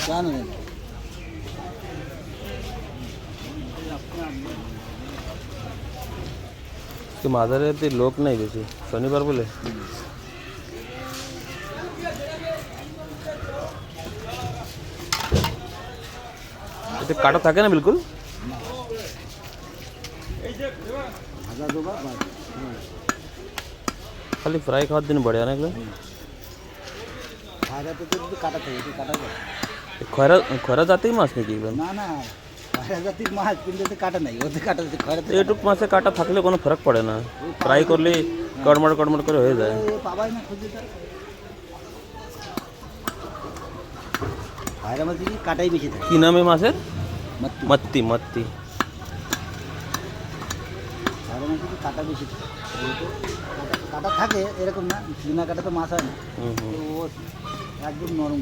জানো মাদারে লোক নাই বেশি, শনিবার বলে। এতে কাটা থাকে না বিলকুল। খালি ফ্রাই খাওয়ার দিন বড়ে না এগুলো। কাটা থাকে, কাটা যায় খয়রা খয়রা জাতেই মাছ নাকি এগুলো? না না, খয়রা জাতির মাছ কিন্তু এতে কাটা নাই, ওতে কাটা আছে খয়রা। এইটুক মাছে কাটা থাকলে কোনো ফরক পড়ে না, ফ্রাই করলে কড়মড় কড়মড় করে হয়ে যায়। পাবাই না খুঁজে, খয়রা মাছ কি কাটাই বেশি থাকে। কি নাম এই মাছের? মাত্তি। মাত্তি। মাত্তি খয়রা মাছ কি কাটা বেশি থাকে, কাটা থাকে এরকম না, বিনা কাটা তো মাছ হয় না। হুম হুম। তো ও একদম নরম।